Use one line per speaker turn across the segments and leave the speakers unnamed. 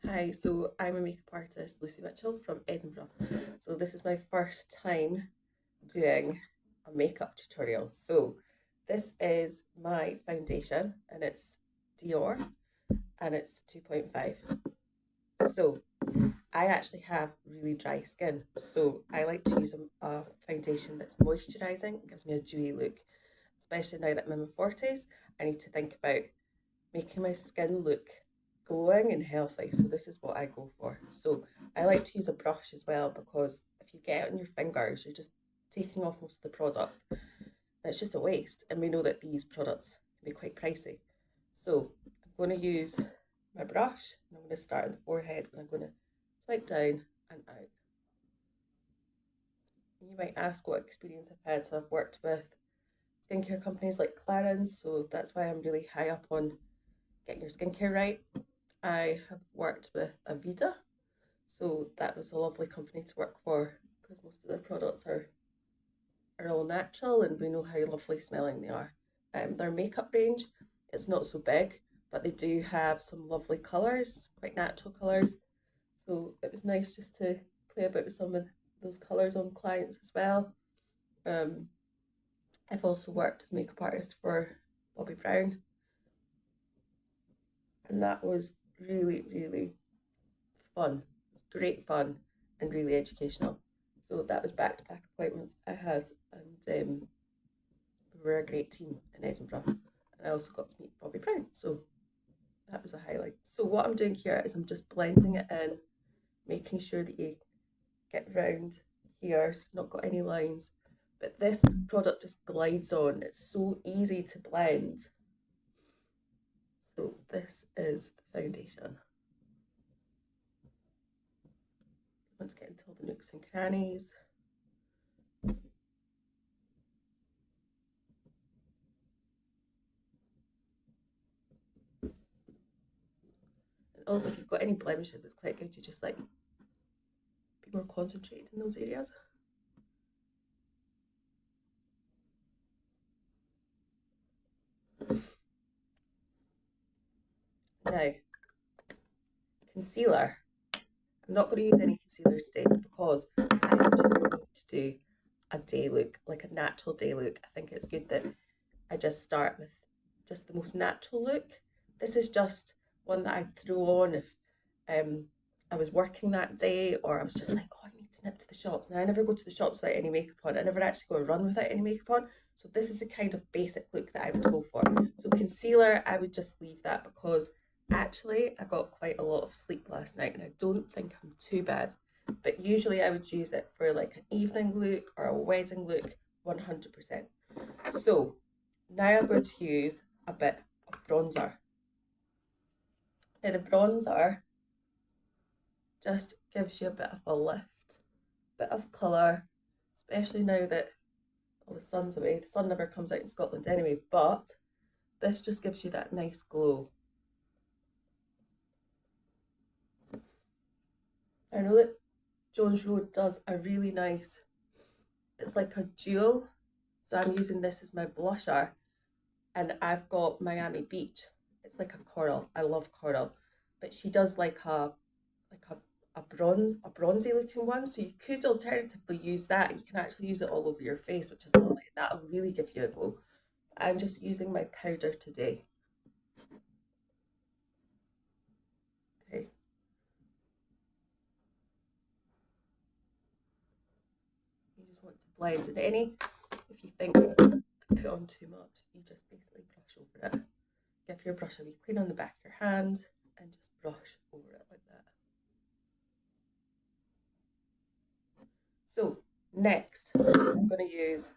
Hi, so I'm a makeup artist, Lucy Mitchell from Edinburgh. So this is my first time doing a makeup tutorial. So this is my foundation and it's Dior and it's 2.5. So I actually have really dry skin. So I like to use a foundation that's moisturising. It gives me a dewy look. Especially now that I'm in my 40s, I need to think about making my skin look glowing and healthy. So this is what I go for. So I like to use a brush as well because if you get it on your fingers, you're just taking off most of the product. And it's just a waste. And we know that these products can be quite pricey. So I'm going to use my brush and I'm going to start on the forehead and I'm going to swipe down and out. And you might ask what experience I've had. So I've worked with skincare companies like Clarins, so that's why I'm really high up on getting your skincare right. I have worked with Aveda, so that was a lovely company to work for because most of their products are all natural and we know how lovely smelling they are. Their makeup range, it's not so big, but they do have some lovely colours, quite natural colours. So it was nice just to play about with some of those colours on clients as well. Um, I've also worked as makeup artist for Bobbi Brown, and that was really fun. It was great fun and really educational. So that was back to back appointments I had, and we were a great team in Edinburgh. And I also got to meet Bobbi Brown, so that was a highlight. So what I'm doing here is I'm just blending it in, making sure that you get round here, so you've not got any lines. But this product just glides on. It's so easy to blend. So this is the foundation. Let's get into all the nooks and crannies. And also, if you've got any blemishes, it's quite good to just like be more concentrated in those areas. Now, concealer. I'm not going to use any concealer today because I'm just going to do a day look, like a natural day look. I think it's good that I just start with just the most natural look. This is just one that I'd throw on if I was working that day or I was just like, oh, I need to nip to the shops. Now, I never go to the shops without any makeup on. I never actually go a run without any makeup on. So this is the kind of basic look that I would go for. So concealer, I would just leave that because actually I got quite a lot of sleep last night and I don't think I'm too bad. But usually I would use it for like an evening look or a wedding look, 100%. So now I'm going to use a bit of bronzer. Now the bronzer just gives you a bit of a lift, bit of colour, especially now that the sun's away. The sun never comes out in Scotland anyway, but this just gives you that nice glow. I know that Jones Road does a really nice, it's like a dual, so I'm using this as my blusher, and I've got Miami Beach. It's like a coral. I love coral, but she does like a bronzy looking one. So you could alternatively use that. You can actually use it all over your face, which is lovely. That'll really give you a glow. I'm just using my powder today. Okay. You just want to blend in any. If you think you put on too much, you just basically brush over it. Give your brush a wee clean on the back of your hand and just brush over it like that. So next, I'm going to use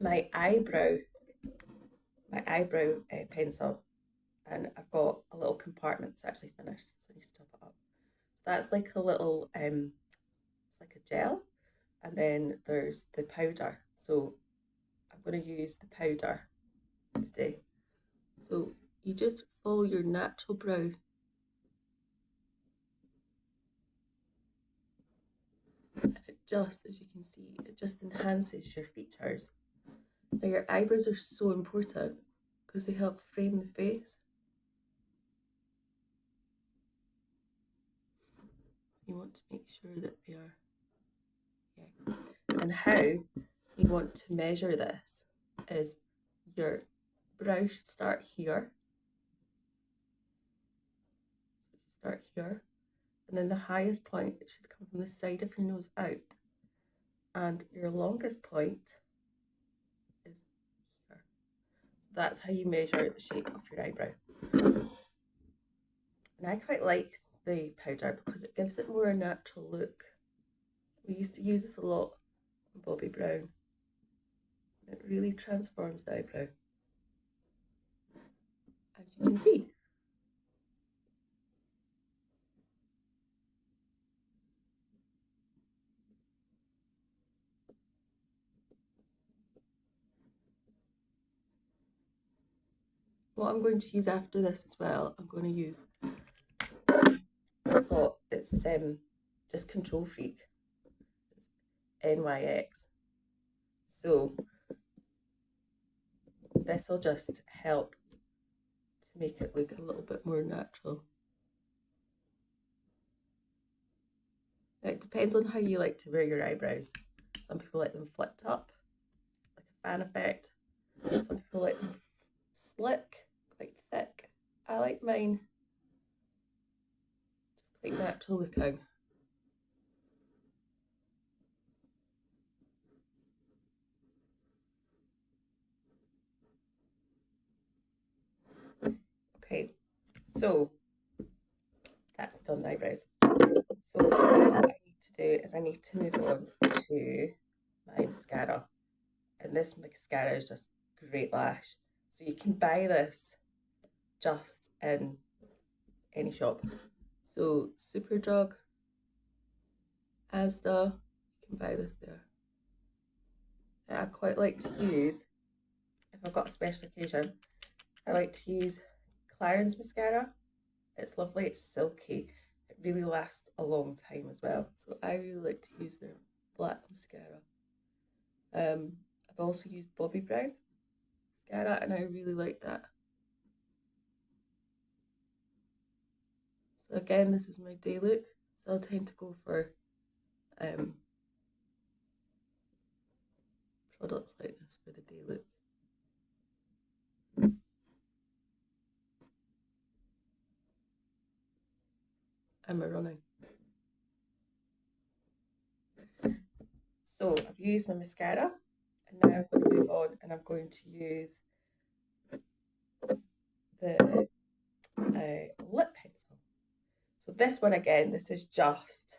my eyebrow pencil, and I've got a little compartment that's actually finished, so I need to top it up. So that's like a little it's like a gel, and then there's the powder. So I'm going to use the powder today. So you just follow your natural brow. It just, as you can see, it just enhances your features. Now your eyebrows are so important because they help frame the face. you want to make sure that they are, yeah. And how you want to measure this is your brow should start here. Start here. And then the highest point should come from the side of your nose out. And your longest point is here. So that's how you measure the shape of your eyebrow. And I quite like the powder because it gives it more a natural look. We used to use this a lot on Bobbi Brown. It really transforms the eyebrow, as you can see. What I'm going to use after this as well, I'm going to use, it's just Control Freak, it's NYX. So this will just help to make it look a little bit more natural. It depends on how you like to wear your eyebrows. Some people like them flipped up, like a fan effect. Some people like them slick, quite thick. I like mine just quite natural looking. Okay, so that's done the eyebrows. So what I need to do is I need to move on to my mascara. And this mascara is just Great Lash. So you can buy this just in any shop. So Superdrug, Asda, you can buy this there. And I quite like to use, if I've got a special occasion, I like to use Clarins mascara. It's lovely, it's silky, it really lasts a long time as well. So I really like to use their black mascara. I've also used Bobbi Brown mascara and I really like that. So again, this is my day look. So I'll tend to go for products like this for the day look. Am I running? So I've used my mascara and now I'm going to move on and I'm going to use the lip pencil. So this one again, this is just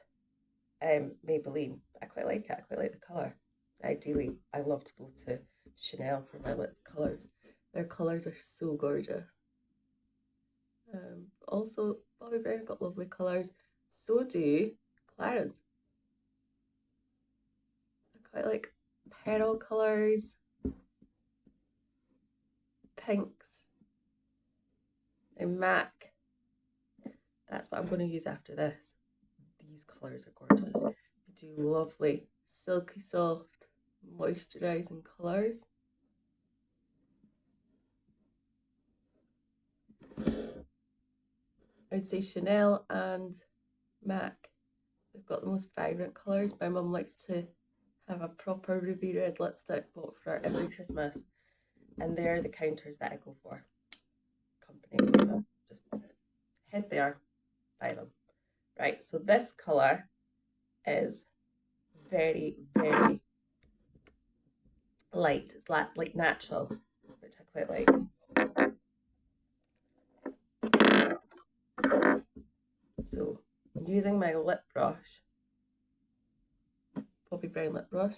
Maybelline. I quite like it, I quite like the colour. Ideally, I love to go to Chanel for my lip colours. Their colours are so gorgeous. Also, Bobbi Brown got lovely colours. So do Clarins. I quite like pearl colours, pinks, and MAC. That's what I'm going to use after this. These colours are gorgeous. They do lovely, silky soft, moisturising colours. I'd say Chanel and MAC. They've got the most vibrant colours. My mum likes to have a proper ruby red lipstick bought for her every Christmas. And they're the counters that I go for. Companies. So just head there, buy them. Right, so this colour is very, very light. It's like natural, which I quite like. So I'm using my lip brush, Bobbi Brown lip brush.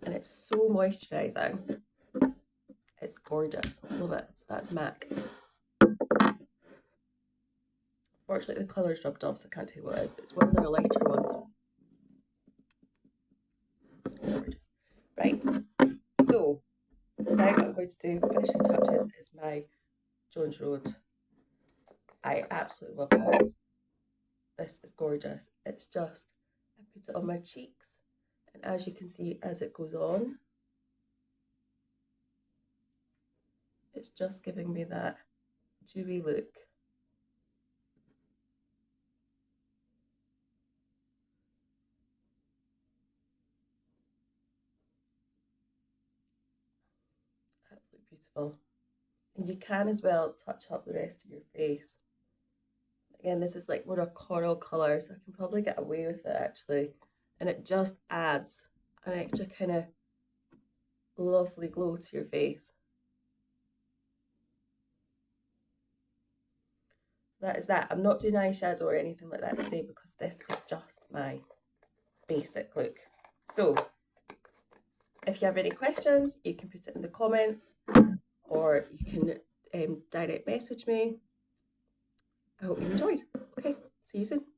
And it's so moisturising. It's gorgeous. I love it. So that's MAC. Fortunately, the colour's rubbed off, so I can't tell you what it is, but it's one of their lighter ones. Gorgeous. Right. So now what I'm going to do, finishing touches, is my Jones Road. I absolutely love this. This is gorgeous. It's just, I put it on my cheeks as you can see, as it goes on, it's just giving me that dewy look. Absolutely beautiful. And you can as well touch up the rest of your face. Again, this is like more a coral colour, so I can probably get away with it actually. And it just adds an extra kind of lovely glow to your face. So that is that. I'm not doing eyeshadow or anything like that today because this is just my basic look. So if you have any questions, you can put it in the comments or you can direct message me. I hope you enjoyed. Okay, see you soon.